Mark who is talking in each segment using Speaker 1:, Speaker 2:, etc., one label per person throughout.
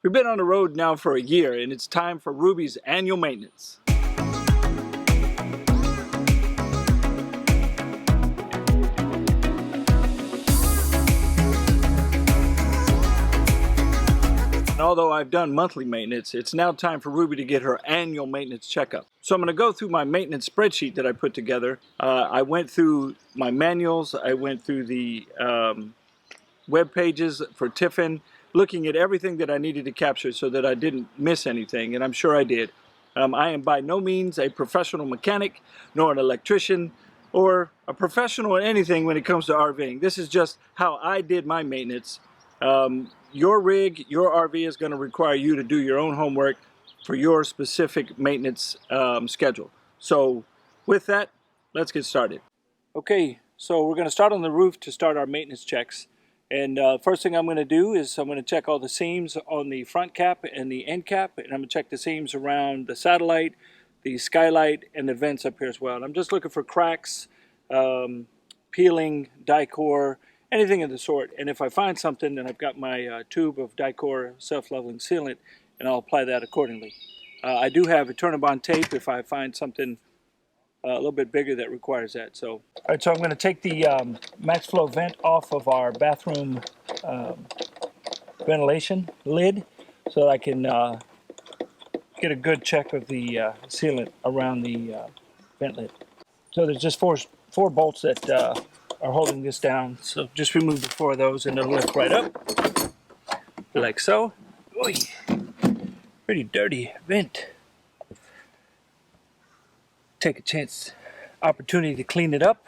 Speaker 1: We've been on the road now for a year, and it's time for Ruby's annual maintenance. And although I've done monthly maintenance, it's now time for Ruby to get her annual maintenance checkup. So I'm going to go through my maintenance spreadsheet that I put together. I went through my manuals, I went through the web pages for Tiffin, looking at everything that I needed to capture so that I didn't miss anything, and I'm sure I did. I am by no means a professional mechanic, nor an electrician, or a professional in anything when it comes to RVing. This is just how I did my maintenance. Your rig, your RV is going to require you to do your own homework for your specific maintenance schedule. So with that, let's get started. Okay, so we're going to start on the roof to start our maintenance checks. And first thing I'm going to do is I'm going to check all the seams on the front cap and the end cap, and I'm going to check the seams around the satellite, the skylight, and the vents up here as well. And I'm just looking for cracks, peeling, Dicor, anything of the sort. And if I find something, then I've got my tube of Dicor self-leveling sealant, and I'll apply that accordingly. I do have a turn-on tape if I find something a little bit bigger that requires that. So, all right, so I'm going to take the max flow vent off of our bathroom ventilation lid so that I can get a good check of the sealant around the vent lid. So there's just four bolts that are holding this down. So just remove the 4 of those and it'll lift right up, like so. Oy, pretty dirty vent. Take a opportunity to clean it up,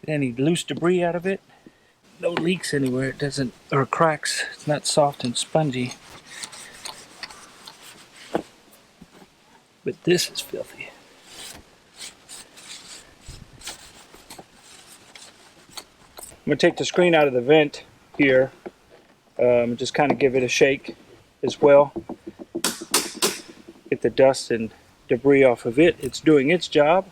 Speaker 1: get any loose debris out of it. No leaks anywhere, it doesn't, or cracks. It's not soft and spongy. But this is filthy. I'm going to take the screen out of the vent here, just kind of give it a shake as well. Get the dust and debris off of it. It's doing its job,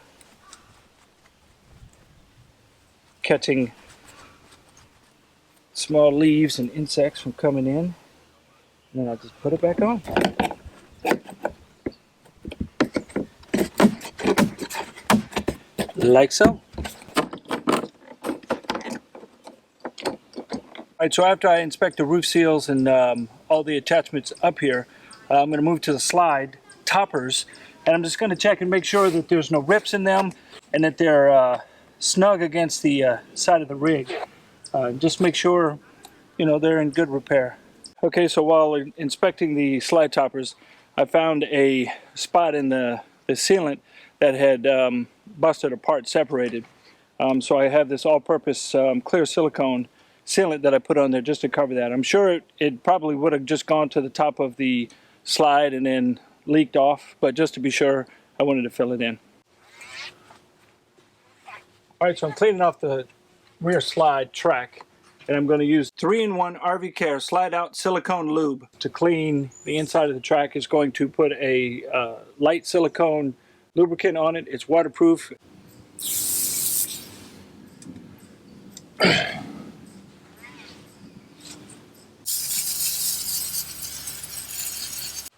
Speaker 1: catching small leaves and insects from coming in, and then I'll just put it back on. Like so. Alright, so after I inspect the roof seals and all the attachments up here, I'm going to move to the slide toppers. And I'm just going to check and make sure that there's no rips in them and that they're snug against the side of the rig. Just make sure, you know, they're in good repair. Okay, so while inspecting the slide toppers, I found a spot in the sealant that had busted apart, separated. So I have this all-purpose clear silicone sealant that I put on there just to cover that. I'm sure it probably would have just gone to the top of the slide and then leaked off, but just to be sure, I wanted to fill it in. Alright, so I'm cleaning off the rear slide track, and I'm going to use 3-in-1 RV Care Slide Out Silicone Lube to clean the inside of the track. It's going to put a light silicone lubricant on it. It's waterproof.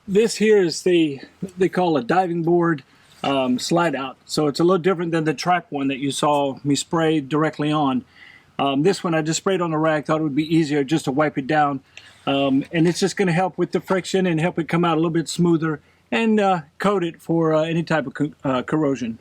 Speaker 1: This here is they call a diving board slide out. So it's a little different than the track one that you saw me spray directly on. This one I just sprayed on the rag, thought it would be easier just to wipe it down. And it's just going to help with the friction and help it come out a little bit smoother and coat it for any type of corrosion.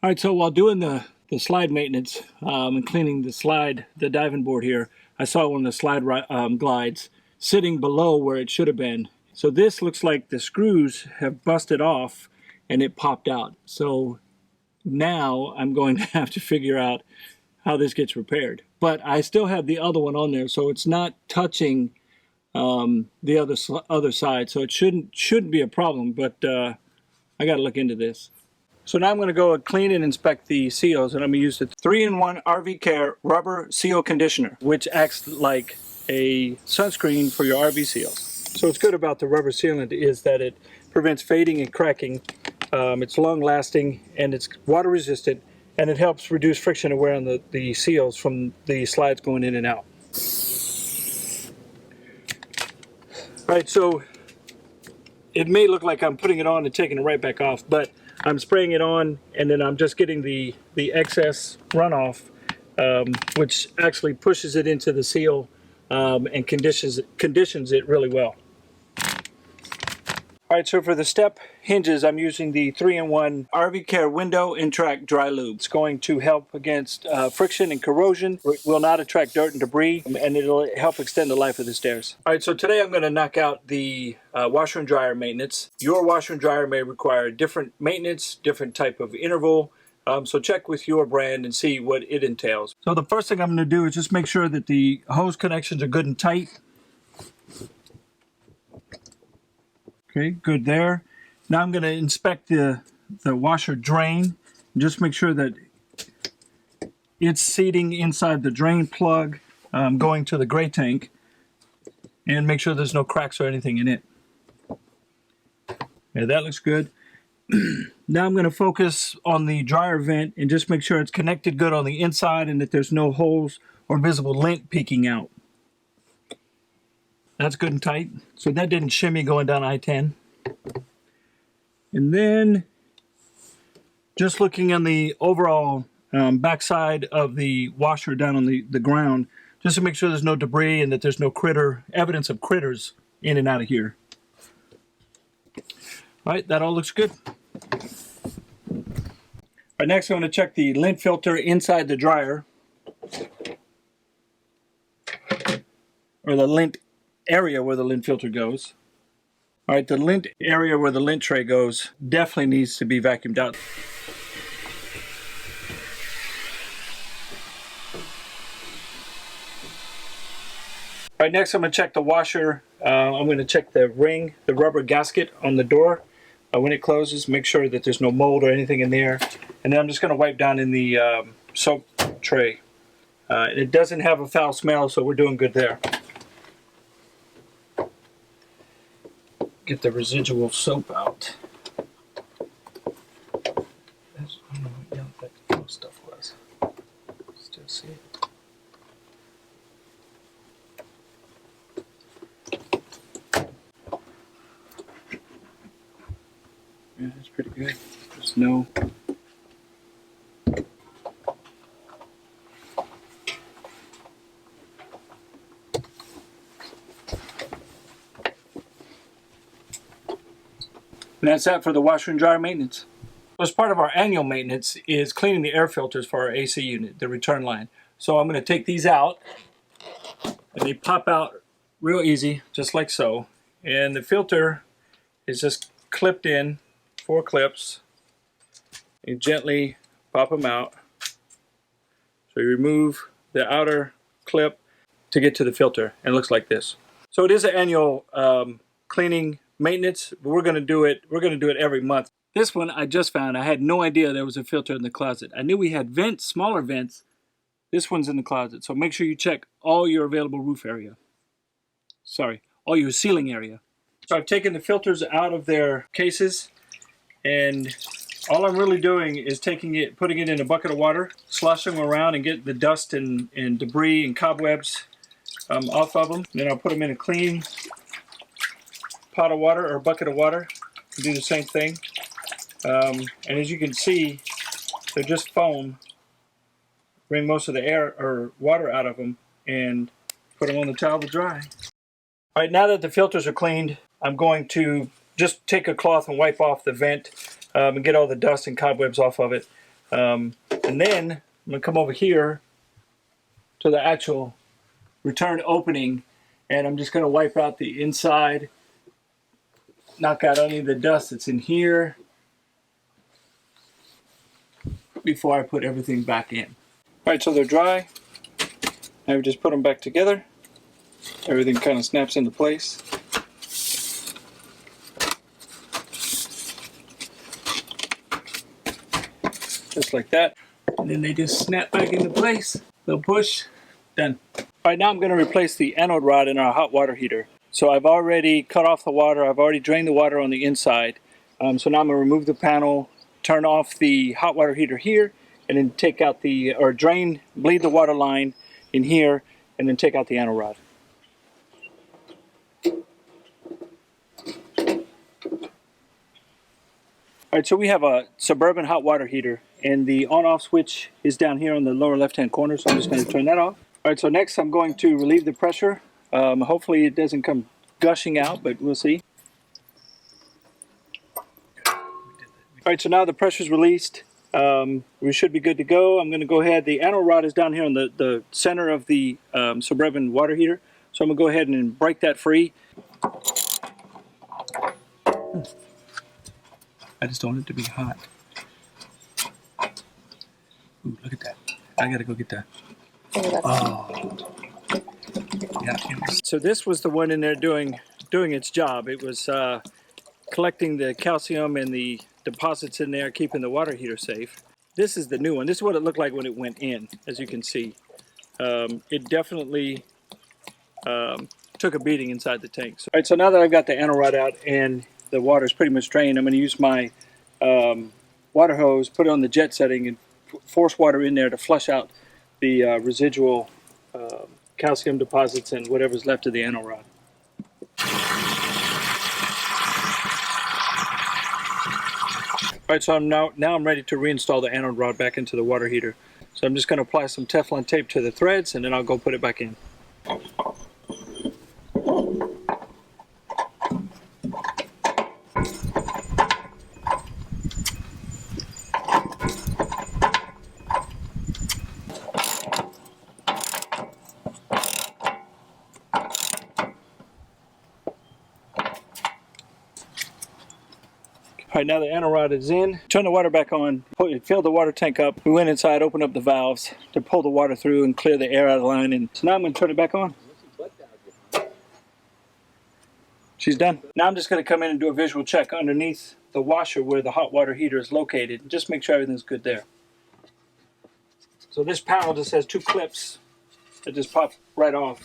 Speaker 1: Alright, so while doing the slide maintenance and cleaning the diving board here, I saw one of the slide glides sitting below where it should have been. So this looks like the screws have busted off and it popped out. So now I'm going to have to figure out how this gets repaired. But I still have the other one on there, so it's not touching the other side. So it shouldn't be a problem, but I got to look into this. So now I'm going to go clean and inspect the seals, and I'm going to use the 3-in-1 RV Care Rubber Seal Conditioner, which acts like a sunscreen for your RV seals. So what's good about the rubber sealant is that it prevents fading and cracking. It's long lasting and it's water resistant, and it helps reduce friction and wear on the seals from the slides going in and out. All right, so it may look like I'm putting it on and taking it right back off, but I'm spraying it on and then I'm just getting the excess runoff, which actually pushes it into the seal and conditions it really well. All right, so for the step hinges, I'm using the 3-in-1 RV Care Window and Track Dry Lube. It's going to help against friction and corrosion. It will not attract dirt and debris, and it'll help extend the life of the stairs. All right, so today I'm going to knock out the washer and dryer maintenance. Your washer and dryer may require different maintenance, different type of interval. So check with your brand and see what it entails. So the first thing I'm going to do is just make sure that the hose connections are good and tight. Okay, good there. Now I'm going to inspect the washer drain and just make sure that it's seating inside the drain plug going to the gray tank, and make sure there's no cracks or anything in it. Yeah, that looks good. Now I'm going to focus on the dryer vent and just make sure it's connected good on the inside and that there's no holes or visible lint peeking out. That's good and tight. So that didn't shimmy going down I-10. And then just looking on the overall backside of the washer down on the ground, just to make sure there's no debris and that there's no evidence of critters in and out of here. All right, that all looks good. All right, next I'm going to check the lint filter inside the dryer, or the lint area where the lint filter goes. All right, the lint area where the lint tray goes definitely needs to be vacuumed out. All right, next I'm going to check the washer. I'm going to check the ring, the rubber gasket on the door. When it closes, make sure that there's no mold or anything in there. And then I'm just going to wipe down in the soap tray. It doesn't have a foul smell, so we're doing good there. Get the residual soap out. I don't know what yellow that stuff was. Still see it. Yeah, that's pretty good. There's no. And that's that for the washer and dryer maintenance. As part of our annual maintenance is cleaning the air filters for our AC unit, the return line. So I'm going to take these out, and they pop out real easy, just like so. And the filter is just clipped in, 4 clips. You gently pop them out. So you remove the outer clip to get to the filter, and it looks like this. So it is an annual cleaning maintenance, but we're going to do it every month. This one I just found. I had no idea there was a filter in the closet. I knew we had vents, smaller vents. This one's in the closet. So make sure you check all your available roof area. Sorry, all your ceiling area. So I've taken the filters out of their cases, and all I'm really doing is putting it in a bucket of water, sloshing them around and get the dust and debris and cobwebs off of them. Then I'll put them in a clean pot of water or bucket of water and do the same thing. And as you can see, they're just foam. Bring most of the air or water out of them and put them on the towel to dry. All right, now that the filters are cleaned, I'm going to just take a cloth and wipe off the vent and get all the dust and cobwebs off of it. And then I'm going to come over here to the actual return opening, and I'm just going to wipe out the inside, knock out any of the dust that's in here before I put everything back in. All right, so they're dry. Now we just put them back together. Everything kind of snaps into place. Just like that. And then they just snap back into place. They'll push. Done. All right, now I'm going to replace the anode rod in our hot water heater. So I've already cut off the water. I've already drained the water on the inside. So now I'm going to remove the panel, turn off the hot water heater here, and then take out the, or drain, bleed the water line in here, and then take out the anode rod. All right, so we have a Suburban hot water heater, and the on-off switch is down here on the lower left-hand corner, so I'm just going to turn that off. All right, so next I'm going to relieve the pressure. Hopefully it doesn't come gushing out, but we'll see. All right, so now the pressure's released. We should be good to go. I'm going to go ahead. The anode rod is down here on the center of the Suburban water heater, so I'm going to go ahead and break that free. I just don't want it to be hot. Ooh, look at that. I gotta go get that. Oh. Yeah. So this was the one in there doing its job. It was collecting the calcium and the deposits in there, keeping the water heater safe. This is the new one. This is what it looked like when it went in, as you can see. It definitely took a beating inside the tank. So, all right, so now that I've got the anode rod out and the water's pretty much drained, I'm going to use my water hose, put it on the jet setting, and force water in there to flush out the residual calcium deposits and whatever's left of the anode rod. All right, so now I'm ready to reinstall the anode rod back into the water heater. So I'm just going to apply some Teflon tape to the threads, and then I'll go put it back in. All right, now the anode rod is in. Turn the water back on, fill the water tank up. We went inside, opened up the valves to pull the water through and clear the air out of the line. And so now I'm going to turn it back on. She's done. Now I'm just going to come in and do a visual check underneath the washer where the hot water heater is located. Just make sure everything's good there. So this panel just has two clips that just pop right off.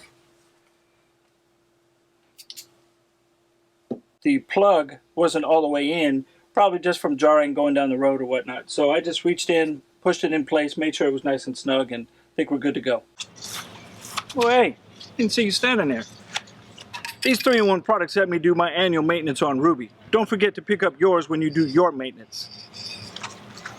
Speaker 1: The plug wasn't all the way in, probably just from jarring going down the road or whatnot. So I just reached in, pushed it in place, made sure it was nice and snug, and I think we're good to go. Well, hey, didn't see you standing there. These 3-in-1 products help me do my annual maintenance on Ruby. Don't forget to pick up yours when you do your maintenance.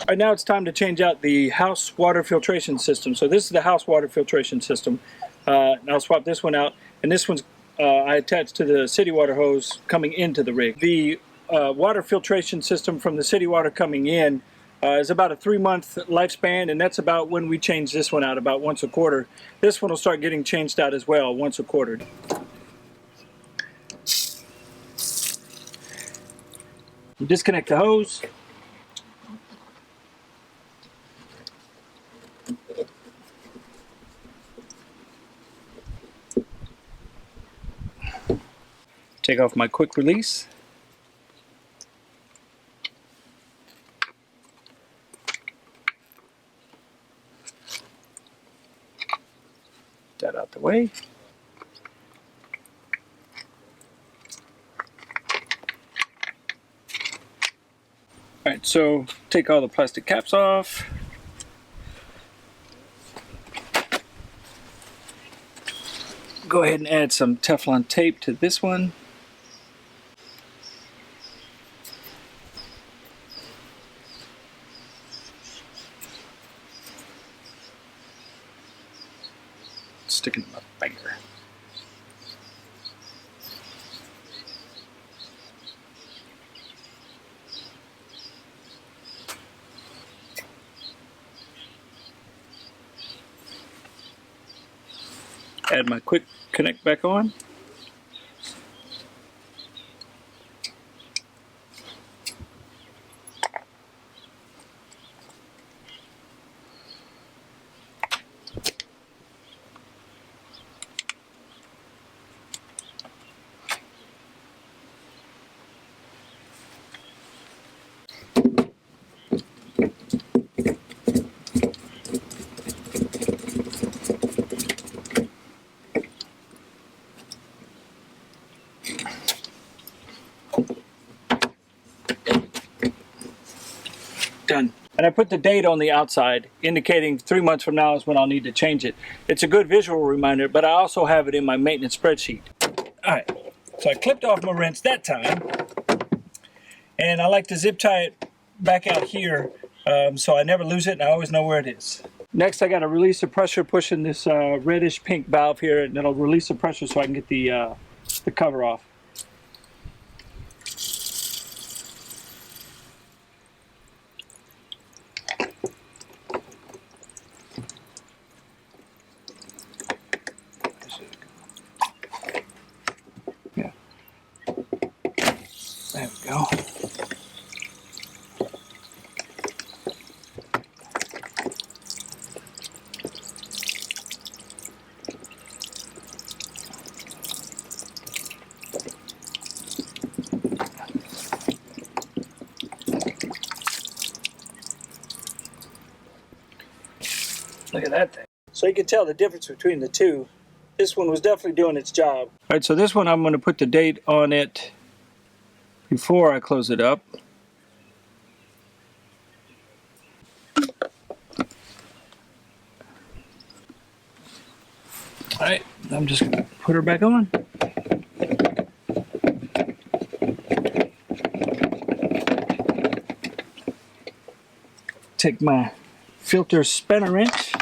Speaker 1: All right, now it's time to change out the house water filtration system. So this is the house water filtration system. I'll swap this one out, and this one's I attached to the city water hose coming into the rig. The water filtration system from the city water coming in is about a 3-month lifespan, and that's about when we change this one out, about once a quarter. This one will start getting changed out as well, once a quarter. You disconnect the hose. Take off my quick release. That out the way. All right, so take all the plastic caps off. Go ahead and add some Teflon tape to this one. Stick it in my finger. Add my quick connect back on. And I put the date on the outside, indicating 3 months from now is when I'll need to change it. It's a good visual reminder, but I also have it in my maintenance spreadsheet. All right, so I clipped off my wrench that time, and I like to zip tie it back out here so I never lose it and I always know where it is. Next, I got to release the pressure pushing this reddish pink valve here, and it'll release the pressure so I can get the cover off. Yeah. There we go. Look at that thing. So you can tell the difference between the two. This one was definitely doing its job. All right, so this one I'm going to put the date on it before I close it up. All right, I'm just going to put her back on. Take my filter spinner wrench.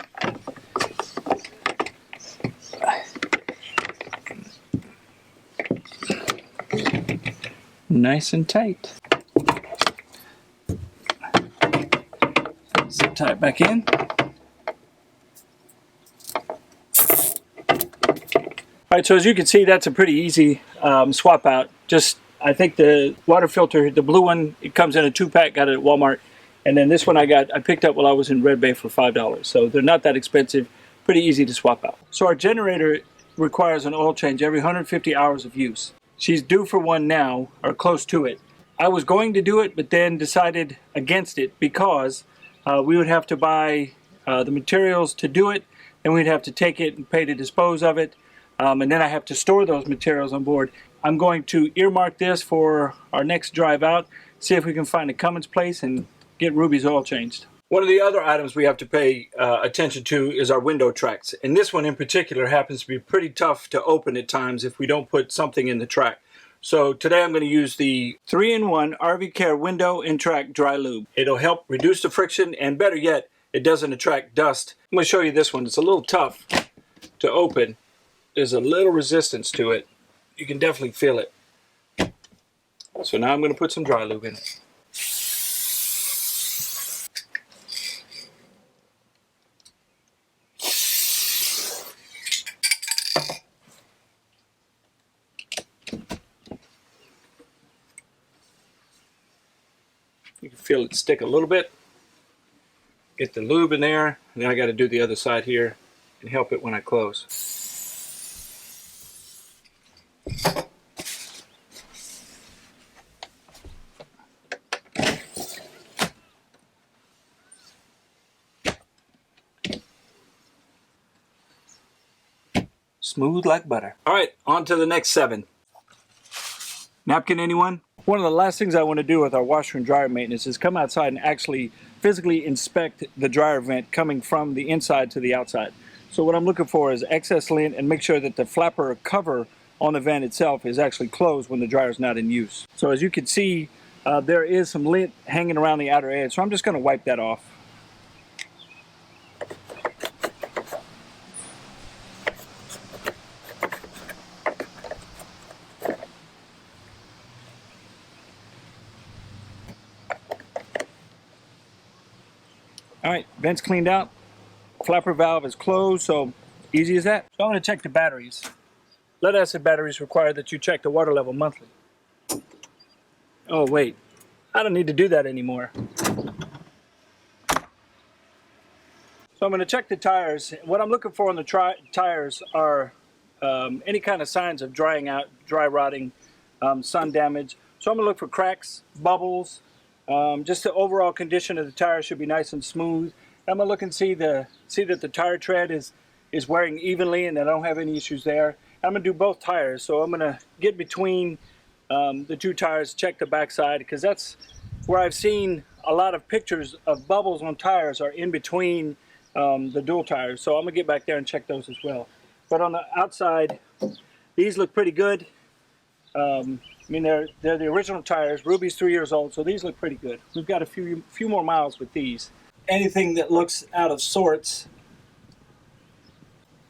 Speaker 1: Nice and tight. Zip tie it back in. Alright, so as you can see, that's a pretty easy swap out. Just, I think the water filter, the blue one, it comes in a 2-pack, got it at Walmart. And then this one I picked up while I was in Red Bay for $5. So they're not that expensive, pretty easy to swap out. So our generator requires an oil change every 150 hours of use. She's due for one now, or close to it. I was going to do it, but then decided against it because we would have to buy the materials to do it, and we'd have to take it and pay to dispose of it, and then I have to store those materials on board. I'm going to earmark this for our next drive out, see if we can find a Cummins place and get Ruby's oil changed. One of the other items we have to pay attention to is our window tracks. And this one in particular happens to be pretty tough to open at times if we don't put something in the track. So today I'm going to use the 3-in-1 RV Care Window and Track Dry Lube. It'll help reduce the friction, and better yet, it doesn't attract dust. I'm going to show you this one. It's a little tough to open. There's a little resistance to it. You can definitely feel it. So now I'm going to put some dry lube in it. You can feel it stick a little bit. Get the lube in there, and then I got to do the other side here and help it when I close. Smooth like butter. All right, on to the next 7. Napkin, anyone? One of the last things I want to do with our washer and dryer maintenance is come outside and actually physically inspect the dryer vent coming from the inside to the outside. So what I'm looking for is excess lint, and make sure that the flapper cover on the vent itself is actually closed when the dryer is not in use. So as you can see, there is some lint hanging around the outer edge, so I'm just going to wipe that off. Alright, vent's cleaned out, flapper valve is closed, so easy as that. So I'm going to check the batteries. Lead acid batteries require that you check the water level monthly. Oh wait, I don't need to do that anymore. So I'm going to check the tires. What I'm looking for on the tires are any kind of signs of drying out, dry rotting, sun damage. So I'm going to look for cracks, bubbles. Just the overall condition of the tire should be nice and smooth. I'm going to look and see that the tire tread is wearing evenly and I don't have any issues there. I'm going to do both tires, so I'm going to get between the two tires, check the backside, because that's where I've seen a lot of pictures of bubbles on tires are in between the dual tires, so I'm gonna get back there and check those as well. But on the outside, these look pretty good. I mean, they're the original tires. Ruby's 3 years old, so these look pretty good. We've got a few more miles with these. Anything that looks out of sorts,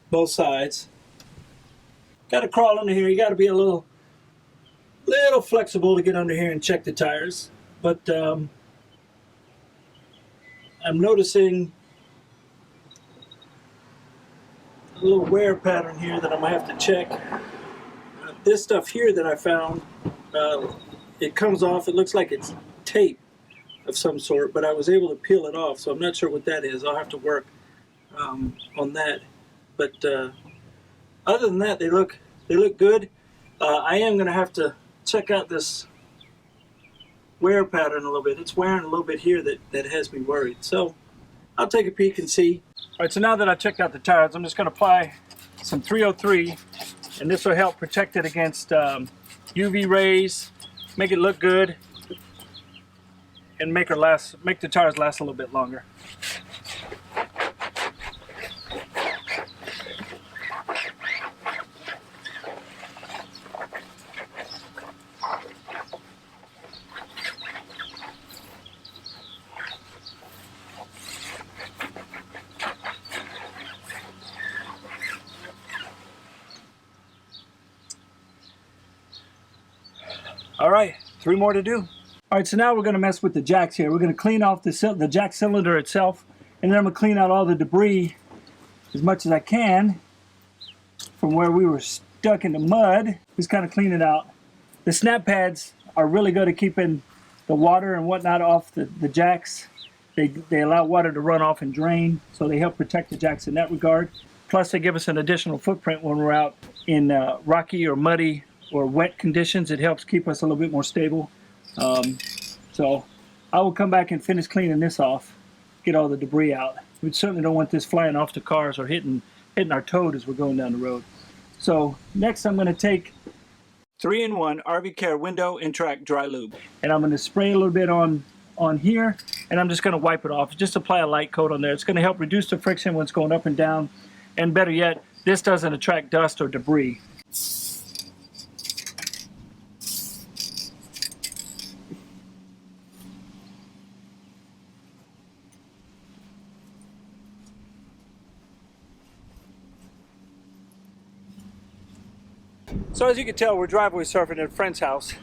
Speaker 1: both sides, got to crawl under here. You got to be a little flexible to get under here and check the tires. But I'm noticing a little wear pattern here that I'm gonna have to check. This stuff here that I found, it comes off. It looks like it's tape of some sort, but I was able to peel it off, so I'm not sure what that is. I'll have to work on that. But other than that, they look good. I am gonna have to check out this wear pattern a little bit. It's wearing a little bit here that has me worried. So I'll take a peek and see. All right, so now that I checked out the tires, I'm just going to apply some 303, and this will help protect it against UV rays, make it look good, and make the tires last a little bit longer. All right, 3 more to do. All right, so now we're going to mess with the jacks here. We're going to clean off the jack cylinder itself, and then I'm going to clean out all the debris as much as I can from where we were stuck in the mud. Just kind of clean it out. The snap pads are really good at keeping the water and whatnot off the jacks. They allow water to run off and drain, so they help protect the jacks in that regard. Plus, they give us an additional footprint when we're out in rocky or muddy or wet conditions. It helps keep us a little bit more stable. So I will come back and finish cleaning this off, get all the debris out. We certainly don't want this flying off the cars or hitting our toad as we're going down the road. So next I'm going to take 3-in-1 RV Care Window and Track Dry Lube. And I'm going to spray a little bit on here, and I'm just going to wipe it off. Just apply a light coat on there. It's going to help reduce the friction when it's going up and down. And better yet, this doesn't attract dust or debris. So as you can tell, we're driveway surfing at a friend's house,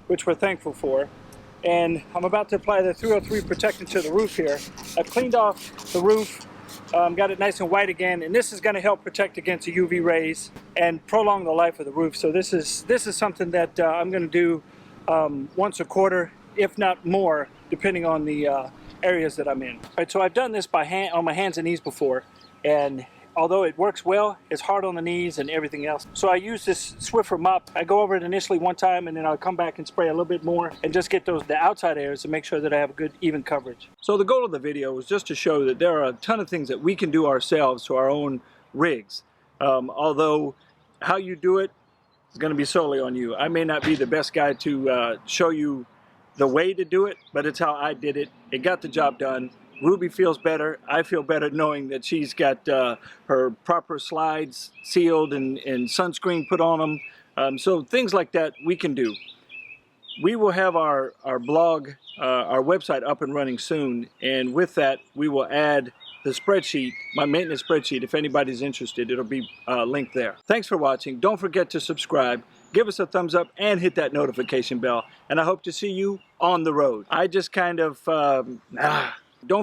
Speaker 1: which we're thankful for. And I'm about to apply the 303 protectant to the roof here. I've cleaned off the roof, got it nice and white again, and this is going to help protect against the UV rays and prolong the life of the roof. So this is something that I'm going to do once a quarter, if not more, depending on the areas that I'm in. All right, so I've done this by hand, on my hands and knees before, and although it works well, it's hard on the knees and everything else. So I use this Swiffer mop. I go over it initially one time, and then I'll come back and spray a little bit more and just get the outside areas to make sure that I have a good even coverage. So the goal of the video was just to show that there are a ton of things that we can do ourselves to our own rigs. Although how you do it is going to be solely on you. I may not be the best guy to show you the way to do it, but it's how I did it. It got the job done. Ruby feels better. I feel better knowing that she's got her proper slides sealed and sunscreen put on them. So things like that we can do. We will have our blog, our website up and running soon, and with that we will add the spreadsheet, my maintenance spreadsheet. If anybody's interested, it'll be linked there. Thanks for watching. Don't forget to subscribe, give us a thumbs up, and hit that notification bell. And I hope to see you on the road. I just kind of go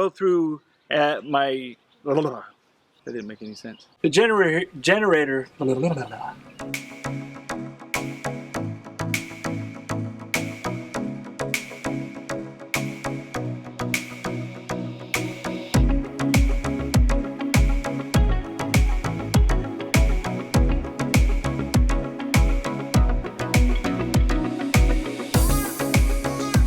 Speaker 1: through my, that didn't make any sense. The generator